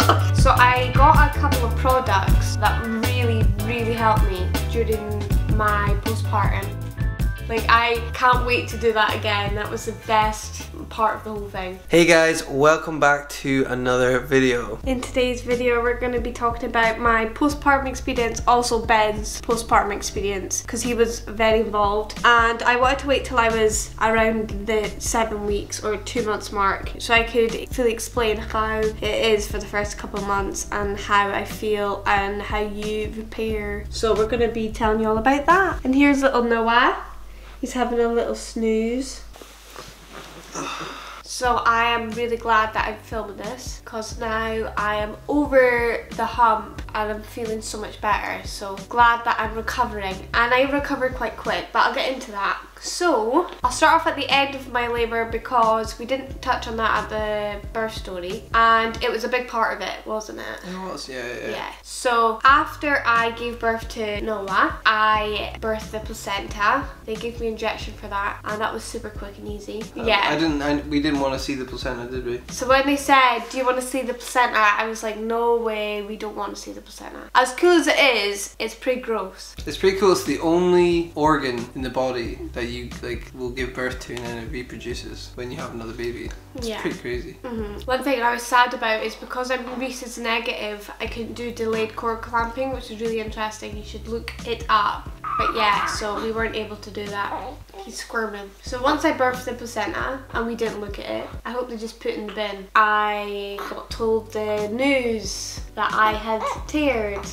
So I got a couple of products that really helped me during my postpartum. Like, I can't wait to do that again. That was the best part of the whole thing. Hey guys, welcome back to another video. In today's video, we're going to be talking about my postpartum experience, also Ben's postpartum experience, because he was very involved. And I wanted to wait till I was around the 7 weeks or 2 months mark, so I could fully explain how it is for the first couple of months and how I feel and how you prepare. So we're going to be telling you all about that. And here's little Noah. He's having a little snooze. So I am really glad that I'm filming this, because now I am over the hump and I'm feeling so much better. So glad that I'm recovering, and I recovered quite quick, but I'll get into that. So I'll start off at the end of my labour, because we didn't touch on that at the birth story, and it was a big part of it, wasn't it? It was, yeah. So after I gave birth to Noah, I birthed the placenta. They gave me an injection for that, and that was super quick and easy. We didn't want to see the placenta, did we? So when they said, do you want to see the placenta, I was like, no way, we don't want to see the placenta. As cool as it is, it's pretty gross. It's pretty cool. It's the only organ in the body that you will give birth to and then it reproduces when you have another baby. It's pretty crazy. One thing I was sad about is because I'm Rhesus negative, I couldn't do delayed cord clamping, which is really interesting. You should look it up. But yeah, so we weren't able to do that. He's squirming. So once I birthed the placenta and we didn't look at it, I hope they just put it in the bin, I got told the news that I had teared.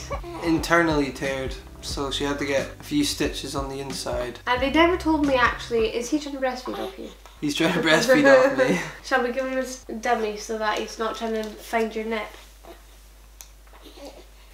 Internally teared. So she had to get a few stitches on the inside. And they never told me actually, is he trying to breastfeed off you? He's trying to breastfeed off me. Shall we give him his dummy so that he's not trying to find your nip?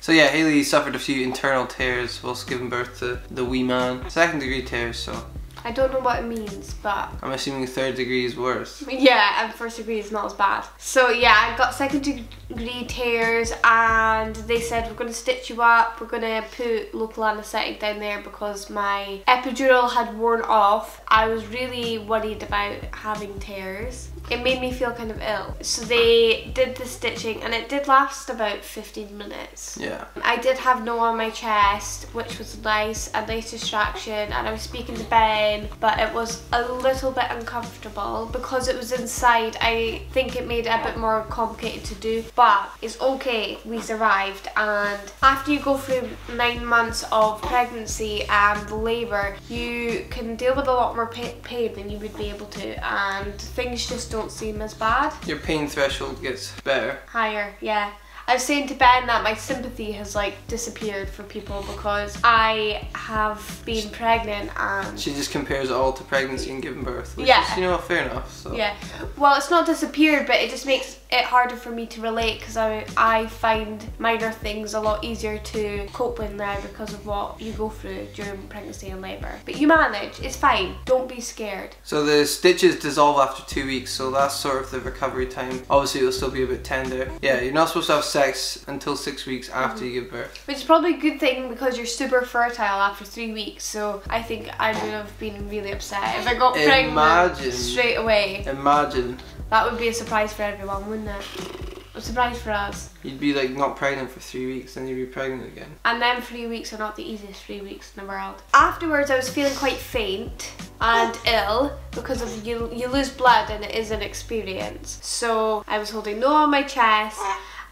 So yeah, Hayley suffered a few internal tears whilst giving birth to the wee man. 2nd degree tears, so. I don't know what it means, but I'm assuming 3rd degree is worse. Yeah, and 1st degree is not as bad. So yeah, I got 2nd degree tears, and they said, we're going to stitch you up, we're going to put local anaesthetic down there because my epidural had worn off. I was really worried about having tears. It made me feel kind of ill. So they did the stitching, and it did last about 15 minutes. Yeah. I did have Noah on my chest, which was nice, a nice distraction, and I was speaking to Ben, but it was a little bit uncomfortable because it was inside. I think it made it a bit more complicated to do, but it's okay, we survived. And after you go through 9 months of pregnancy and labour, you can deal with a lot more pain than you would be able to, and things just don't seem as bad. Your pain threshold gets better. Higher, yeah. I was saying to Ben that my sympathy has like disappeared for people because I have been pregnant and... She just compares it all to pregnancy and giving birth, which is, you know, fair enough. So. Yeah. Well, it's not disappeared, but it just makes it harder for me to relate, because I find minor things a lot easier to cope with now because of what you go through during pregnancy and labour. But you manage, it's fine, don't be scared. So the stitches dissolve after 2 weeks, so that's sort of the recovery time. Obviously it'll still be a bit tender. Yeah, you're not supposed to have sex until 6 weeks after you give birth. Which is probably a good thing because you're super fertile after 3 weeks, so I think I would have been really upset if I got pregnant straight away. Imagine. That would be a surprise for everyone, wouldn't it? A surprise for us. You'd be like not pregnant for 3 weeks, then you'd be pregnant again. And then 3 weeks are not the easiest 3 weeks in the world. Afterwards I was feeling quite faint and ill because of you lose blood and it is an experience. So I was holding Noah on my chest.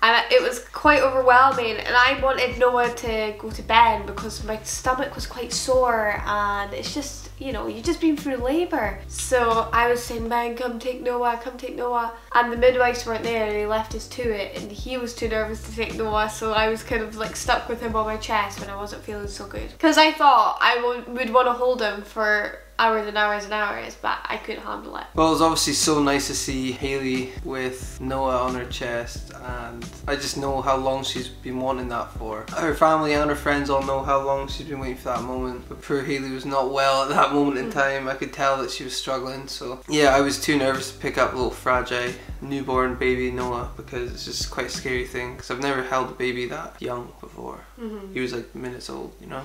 And it was quite overwhelming, and I wanted Noah to go to bed because my stomach was quite sore, and it's just, you know, you've just been through labour. So I was saying, Ben, come take Noah, come take Noah. And the midwives weren't there, and they left us to it, and he was too nervous to take Noah, so I was kind of like stuck with him on my chest when I wasn't feeling so good. Because I thought I would want to hold him for hours and hours and hours, but I couldn't handle it. Well, it was obviously so nice to see Hayley with Noah on her chest, and I just know how long she's been wanting that for. Her family and her friends all know how long she's been waiting for that moment, but poor Hayley was not well at that moment in time. I could tell that she was struggling, so yeah, I was too nervous to pick up little fragile newborn baby Noah because it's just quite a scary thing, because I've never held a baby that young before. He was like minutes old, you know.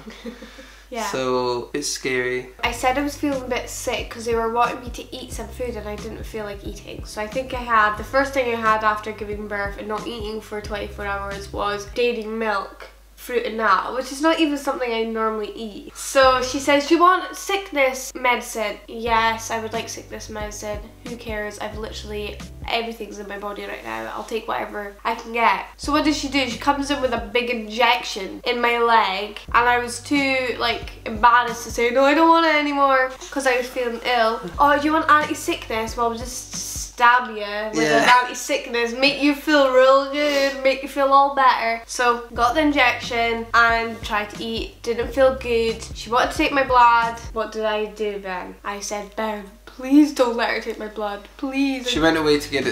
Yeah. So it's scary. I said I was feeling feeling a bit sick because they were wanting me to eat some food and I didn't feel like eating. So I think I had, the first thing I had after giving birth and not eating for 24 hours was dairy milk, fruit and nut, which is not even something I normally eat. So she says, do you want sickness medicine? Yes, I would like sickness medicine. Who cares? I've literally, everything's in my body right now. I'll take whatever I can get. So what does she do? She comes in with a big injection in my leg, and I was too like embarrassed to say, no, I don't want it anymore, because I was feeling ill. Oh, do you want anti-sickness? Well, just stab you with an anti-sickness, make you feel real good, make you feel all better. So got the injection and tried to eat, didn't feel good. She wanted to take my blood. What did I do then? I said, Ben, please don't let her take my blood, please. She went away to get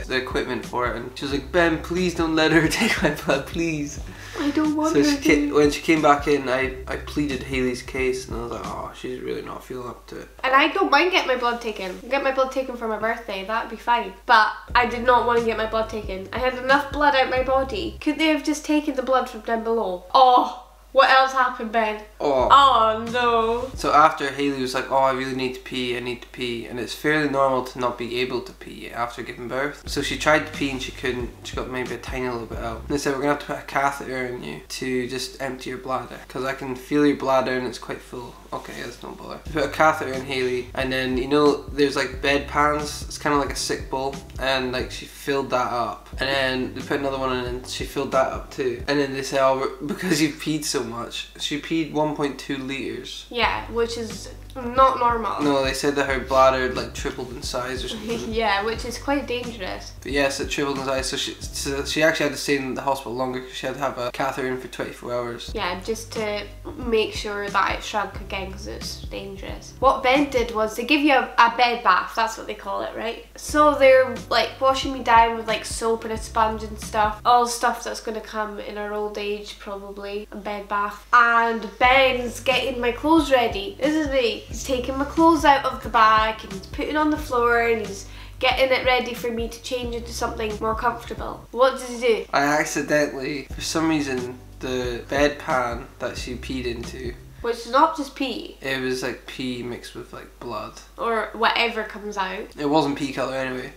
the equipment for it, and she was like, Ben, please don't let her take my blood, please. I don't want her to. When she came back in, I pleaded Hayley's case, and I was like, oh, she's really not feeling up to it. And I don't mind getting my blood taken. I'll get my blood taken for my birthday, that'd be fine. But I did not want to get my blood taken. I had enough blood out my body. Could they have just taken the blood from down below? Oh, what else happened, Ben? Oh no. So after, Hayley was like, oh, I really need to pee, I need to pee. And it's fairly normal to not be able to pee after giving birth. So she tried to pee and she couldn't. She got maybe a tiny little bit out. And they said, we're going to have to put a catheter in you to just empty your bladder, because I can feel your bladder and it's quite full. Okay, that's no bother. They put a catheter in Hayley, and then, you know, there's like bed pans. It's kind of like a sick bowl, and like she filled that up. And then they put another one in and she filled that up too. And then they said, oh, because you peed so much. She peed 1.2 litres. Yeah, which is not normal. No, they said that her bladder like tripled in size or something. Yeah, which is quite dangerous. But yes, it tripled in size, so she actually had to stay in the hospital longer because she had to have a catheter in for 24 hours. Yeah, just to make sure that it shrunk again because it's dangerous. What Ben did was they give you a bed bath, that's what they call it, right? So they're like washing me down with like soap and a sponge and stuff. All stuff that's going to come in our old age, probably. A bed bath. And Ben's getting my clothes ready, isn't he? He's taking my clothes out of the bag and he's putting on the floor and he's getting it ready for me to change into something more comfortable. What did he do? I accidentally, for some reason, the bedpan that she peed into, which is not just pee. It was like pee mixed with like blood. Or whatever comes out. It wasn't pee colour anyway.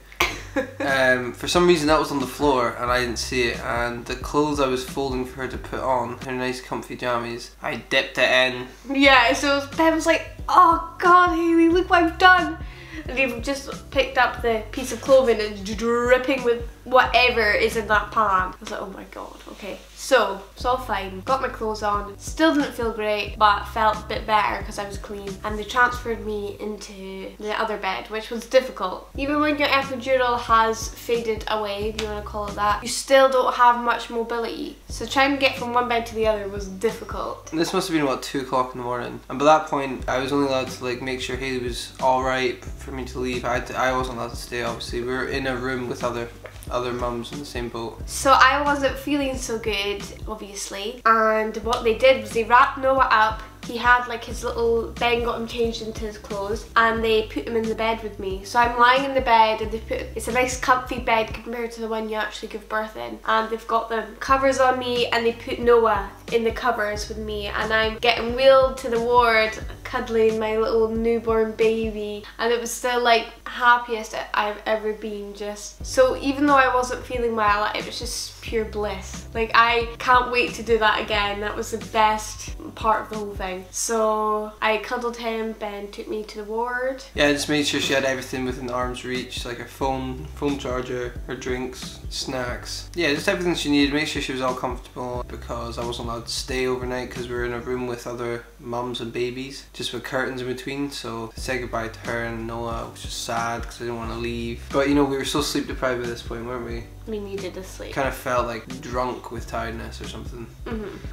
For some reason that was on the floor and I didn't see it, and the clothes I was folding for her to put on, her nice comfy jammies, I dipped it in. Yeah, so Ben was like, oh god, Hayley, look what I've done. And he just picked up the piece of clothing and it's dripping with whatever is in that pan. I was like, oh my god, okay. So, it's all fine. Got my clothes on. Still didn't feel great, but felt a bit better because I was clean. And they transferred me into the other bed, which was difficult. Even when your epidural has faded away, if you want to call it that, you still don't have much mobility. So trying to get from one bed to the other was difficult. This must have been about 2 o'clock in the morning. And by that point, I was only allowed to like make sure Hayley was alright for me to leave. I wasn't allowed to stay, obviously. We were in a room with other mums in the same boat. So I wasn't feeling so good, obviously, and what they did was they wrapped Noah up. He had like his little, Ben got him changed into his clothes and they put him in the bed with me. So I'm lying in the bed and it's a nice comfy bed compared to the one you actually give birth in. And they've got the covers on me and they put Noah in the covers with me, and I'm getting wheeled to the ward cuddling my little newborn baby, and it was still like happiest I've ever been. Just so even though I wasn't feeling well, it was just pure bliss. Like I can't wait to do that again. That was the best part of the whole thing. So I cuddled him, Ben took me to the ward. Yeah, I just made sure she had everything within arm's reach, like her phone charger, her drinks, snacks. Yeah, just everything she needed. Make sure she was all comfortable, because I wasn't allowed to stay overnight because we were in a room with other mums and babies, just with curtains in between. So I said goodbye to her and Noah, which was sad because I didn't want to leave. But you know, we were so sleep deprived at this point, weren't we? We needed to sleep. Kind of felt like drunk with tiredness or something.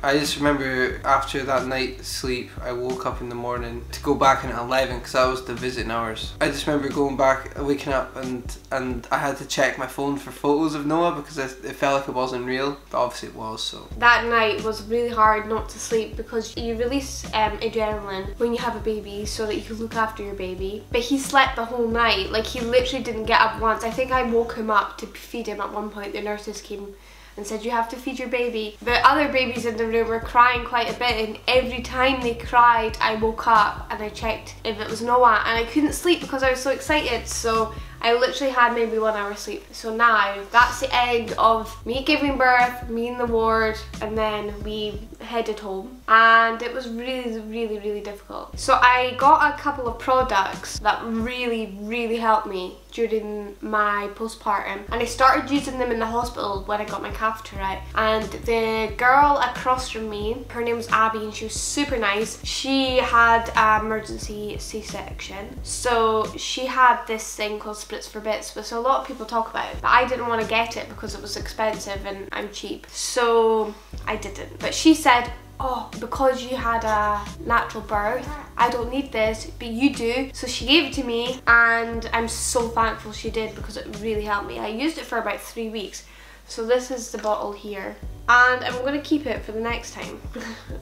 I just remember after that night's sleep, I woke up in the morning to go back in at 11 because that was the visiting hours. I just remember going back, waking up, and I had to check my phone for photos of Noah because it felt like it wasn't real, but obviously it was. So that night was really hard not to sleep because you release adrenaline when you have a baby so that you can look after your baby. But he slept the whole night. Like he literally didn't get up once. I think I woke him up to feed him at one point. The nurses came and said you have to feed your baby. The other babies in the room were crying quite a bit, and every time they cried I woke up and I checked if it was Noah, and I couldn't sleep because I was so excited. So I literally had maybe 1 hour sleep. So now that's the end of me giving birth, me in the ward, and then we headed home. And it was really difficult. So I got a couple of products that really helped me during my postpartum, and I started using them in the hospital when I got my catheter out. And the girl across from me, her name was Abby, and she was super nice. She had an emergency C-section, so she had this thing called splits for bits, which a lot of people talk about, but I didn't want to get it because it was expensive and I'm cheap, so I didn't. But she said, oh, because you had a natural birth, I don't need this, but you do. So she gave it to me, and I'm so thankful she did because it really helped me. I used it for about 3 weeks. So this is the bottle here, and I'm going to keep it for the next time.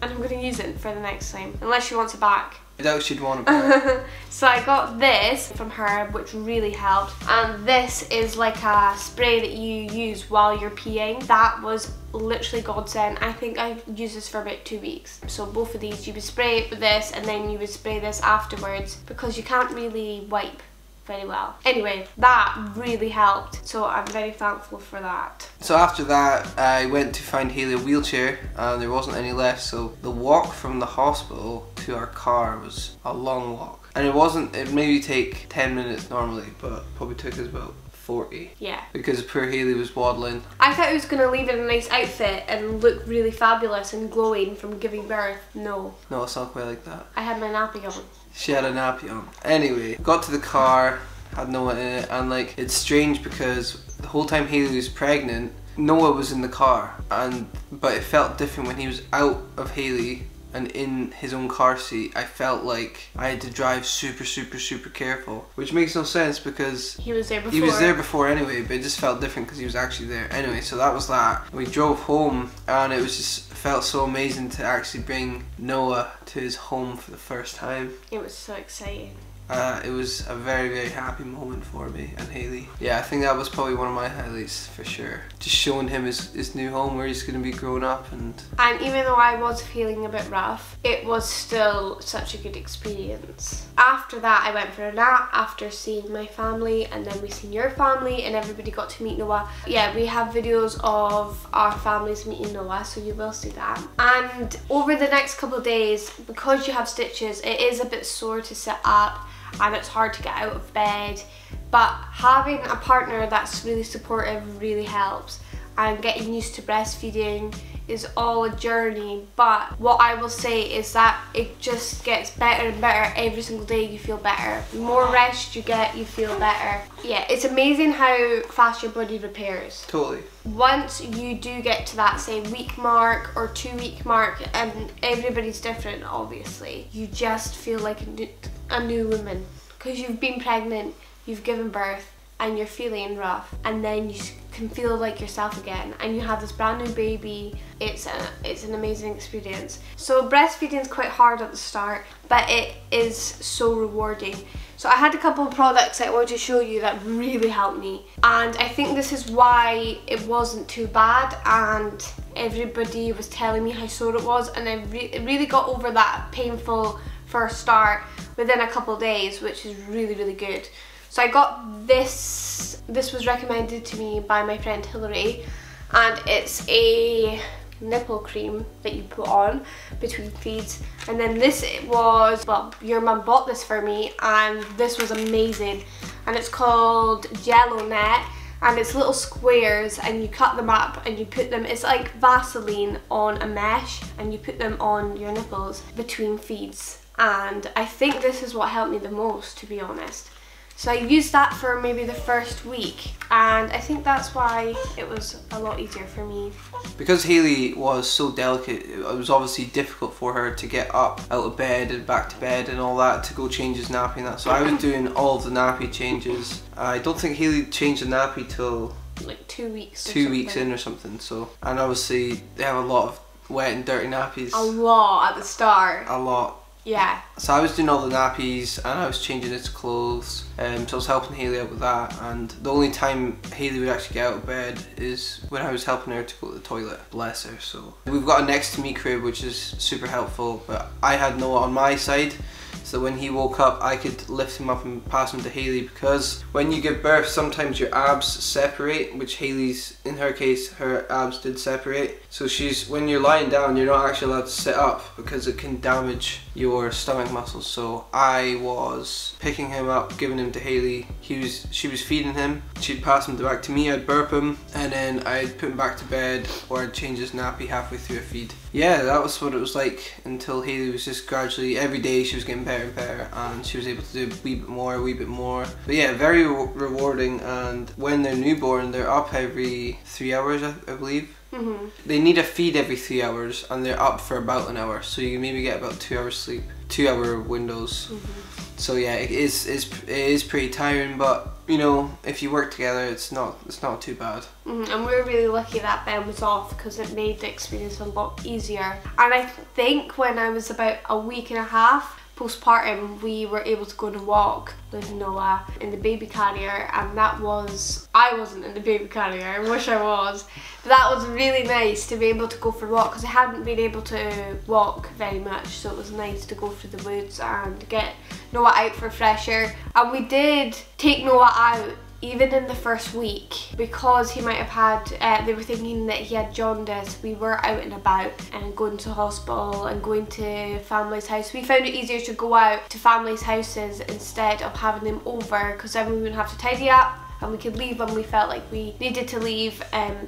And I'm going to use it for the next time, unless she wants it back. I doubt she'd want it back. So I got this from her, which really helped, and this is like a spray that you use while you're peeing. That was literally godsend. I think I used this for about 2 weeks. So both of these, you would spray it with this, and then you would spray this afterwards, because you can't really wipe very well. Anyway, that really helped, so I'm very thankful for that. So after that, I went to find Hayley a wheelchair, and there wasn't any left, so the walk from the hospital to our car was a long walk. And it maybe take 10 minutes normally, but probably took us about 40. Yeah. Because poor Hayley was waddling. I thought I was going to leave in a nice outfit and look really fabulous and glowing from giving birth. No. No, it's not quite like that. I had my nappy on. She had a nappy on. Anyway, got to the car, had Noah in it, and like, it's strange because the whole time Hayley was pregnant, Noah was in the car, but it felt different when he was out of Hayley and in his own car seat. I felt like I had to drive super careful, which makes no sense because he was there before. He was there before anyway, but it just felt different because he was actually there. Anyway, so that was that. We drove home, and it felt so amazing to actually bring Noah to his home for the first time. It was so exciting. It was a very happy moment for me and Hayley. Yeah, I think that was probably one of my highlights for sure. Just showing him his new home where he's going to be growing up. And even though I was feeling a bit rough, it was still such a good experience. After that, I went for a nap after seeing my family, and then we seen your family, and everybody got to meet Noah. Yeah, we have videos of our families meeting Noah, so you will see that. And over the next couple of days, because you have stitches, it is a bit sore to sit up, and it's hard to get out of bed, but having a partner that's really supportive really helps, and getting used to breastfeeding is all a journey. But what I will say is that it just gets better and better. Every single day you feel better. The more rest you get, you feel better. Yeah, it's amazing how fast your body repairs. Totally. Once you do get to that, say, week mark or 2 week mark, and everybody's different obviously, you just feel like a new woman, because you've been pregnant, you've given birth, and you're feeling rough, and then you can feel like yourself again, and you have this brand new baby. It's an amazing experience. So breastfeeding is quite hard at the start, but it is so rewarding. So I had a couple of products I wanted to show you that really helped me, and I think this is why it wasn't too bad, and everybody was telling me how sore it was, and I really got over that painful first start within a couple of days, which is really good. So I got this was recommended to me by my friend Hilary, and it's a nipple cream that you put on between feeds. And then this was, well, your mum bought this for me, and this was amazing, and it's called Jello Net, and it's little squares, and you cut them up and you put them, it's like Vaseline on a mesh, and you put them on your nipples between feeds. And I think this is what helped me the most, to be honest. So I used that for maybe the first week, and I think that's why it was a lot easier for me. Because Hayley was so delicate, it was obviously difficult for her to get up out of bed and back to bed and all that, to go change his nappy and that. So I was doing all of the nappy changes. I don't think Hayley changed the nappy till like 2 weeks. 2 weeks in or something. So, and obviously they have a lot of wet and dirty nappies. A lot at the start. A lot. Yeah. So I was doing all the nappies and I was changing its clothes, so I was helping Hayley out with that, and the only time Hayley would actually get out of bed is when I was helping her to go to the toilet, bless her. So we've got a next to me crib, which is super helpful, but I had Noah on my side, so when he woke up I could lift him up and pass him to Hayley, because when you give birth sometimes your abs separate, which Hayley's, in her case, her abs did separate. So when you're lying down, you're not actually allowed to sit up because it can damage your stomach muscles. So I was picking him up, giving him to Hayley. She was feeding him. She'd pass him back to me, I'd burp him, and then I'd put him back to bed, or I'd change his nappy halfway through a feed. Yeah, that was what it was like until Hayley was just gradually, every day she was getting better and better, and she was able to do a wee bit more. But yeah, very rewarding. And when they're newborn, they're up every 3 hours, I believe. Mm-hmm. They need a feed every 3 hours, and they're up for about an hour, so you can maybe get about 2 hours sleep, 2 hour windows. Mm-hmm. So yeah, it is pretty tiring, but you know, if you work together, it's not too bad. Mm-hmm. And we were really lucky that Ben was off, because it made the experience a lot easier. And I think when I was about a week and a half postpartum, we were able to go on a walk with Noah in the baby carrier, and I wasn't in the baby carrier, I wish I was, but that was really nice to be able to go for a walk, because I hadn't been able to walk very much, so it was nice to go through the woods and get Noah out for fresh air. And we did take Noah out even in the first week, because he might have had, they were thinking that he had jaundice. We were out and about and going to hospital and going to families' house. We found it easier to go out to families' houses instead of having them over, because then we wouldn't have to tidy up and we could leave when we felt like we needed to leave.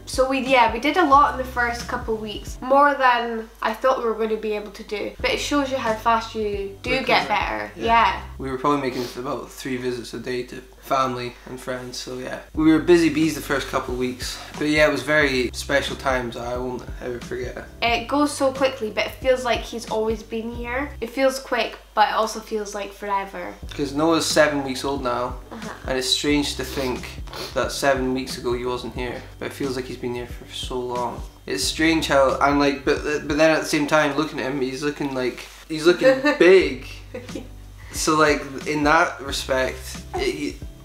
So we did a lot in the first couple of weeks, more than I thought we were going to be able to do. But it shows you how fast you do get better. Yeah. We were probably making about 3 visits a day to family and friends, so yeah. We were busy bees the first couple of weeks, but yeah, it was very special times I won't ever forget. It goes so quickly, but it feels like he's always been here. It feels quick, but it also feels like forever. Because Noah's 7 weeks old now, and it's strange to think that 7 weeks ago he wasn't here, but it feels like he's been here for so long. It's strange how, I'm like, but then at the same time, looking at him, he's looking big. So like, in that respect,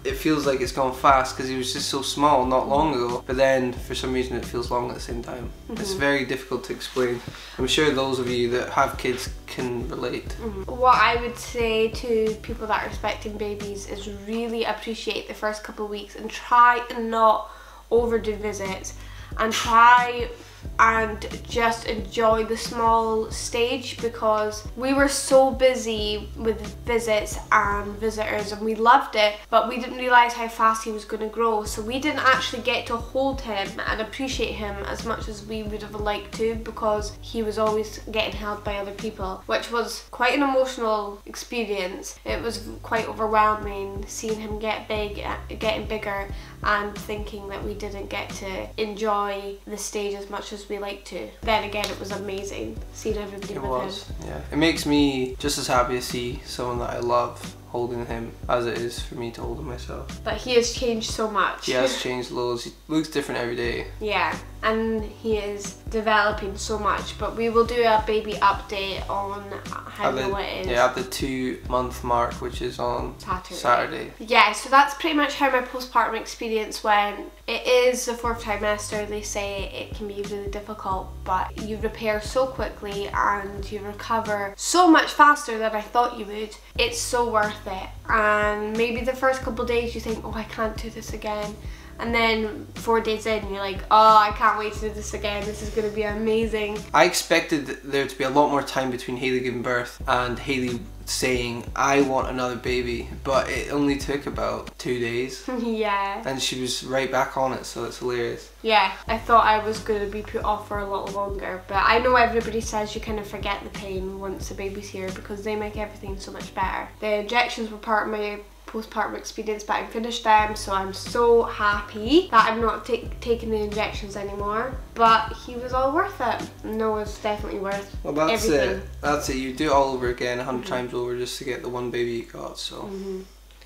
it feels like it's gone fast, because he was just so small not long ago, but then for some reason it feels long at the same time. It's very difficult to explain. I'm sure those of you that have kids can relate. What I would say to people that are expecting babies is really appreciate the first couple of weeks and try and not overdo visits, and try and just enjoy the small stage, because we were so busy with visits and visitors and we loved it, but we didn't realise how fast he was going to grow, so we didn't actually get to hold him and appreciate him as much as we would have liked to, because he was always getting held by other people, which was quite an emotional experience. It was quite overwhelming seeing him getting bigger, and thinking that we didn't get to enjoy the stage as much as we like to. Then again, it was amazing seeing everybody with him. Yeah. It makes me just as happy to see someone that I love holding him as it is for me to hold him myself. But he has changed so much. He has changed loads. He looks different every day. Yeah, and he is developing so much, but we will do a baby update on how Noah is. Yeah, at the 2-month mark, which is on Saturday. Yeah, so that's pretty much how my postpartum experience went. It is the 4th trimester. They say it can be really difficult, but you repair so quickly and you recover so much faster than I thought you would. It's so worth it. And maybe the first couple of days you think, oh, I can't do this again. And then 4 days in, you're like, oh, I can't wait to do this again. This is going to be amazing. I expected there to be a lot more time between Hayley giving birth and Hayley saying, I want another baby. But it only took about 2 days. Yeah. And she was right back on it, so it's hilarious. Yeah, I thought I was going to be put off for a little longer. But I know everybody says you kind of forget the pain once the baby's here, because they make everything so much better. The injections were part of my postpartum experience, but I finished them, so I'm so happy that I'm not taking the injections anymore. But he was all worth it. Noah's definitely worth everything. That's it. You do it all over again 100 times over just to get the one baby you got. So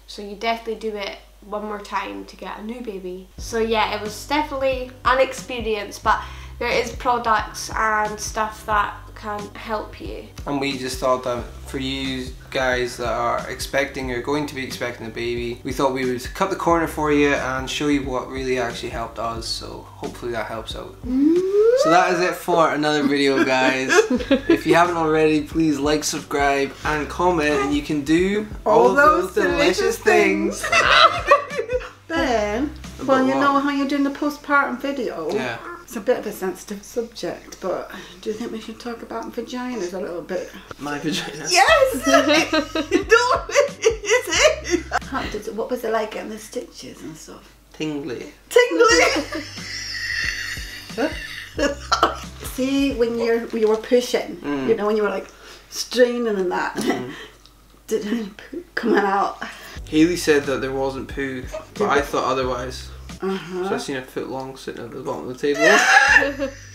so you definitely do it one more time to get a new baby. So yeah, it was definitely an experience, but there is products and stuff that can help you. And we just thought that for you guys that are expecting or going to be expecting a baby, we thought we would cut the corner for you and show you what really actually helped us, so hopefully that helps out. So that is it for another video, guys. If you haven't already, please like, subscribe and comment, and you can do all those delicious things. Ben, well, you know how you're doing the postpartum video? Yeah. It's a bit of a sensitive subject, but do you think we should talk about vaginas a little bit? My vagina? Yes! How did it, what was it like getting the stitches and stuff? Tingly. Tingly! See, when you were pushing, you know, when you were like straining and that, did any poo coming out? Hayley said that there wasn't poo, but I thought otherwise. So I seen a foot long sitting at the bottom of the table.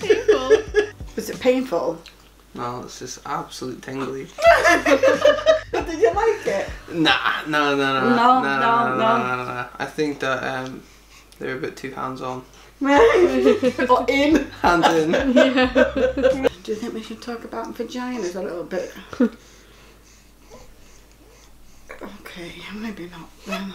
Painful. Was it painful? No, it's just absolute tingly. Did you like it? Nah, no. No. I think that they're a bit too hands-on. Or in. Hands in. Yeah. Do you think we should talk about vaginas a little bit? Okay, maybe not then.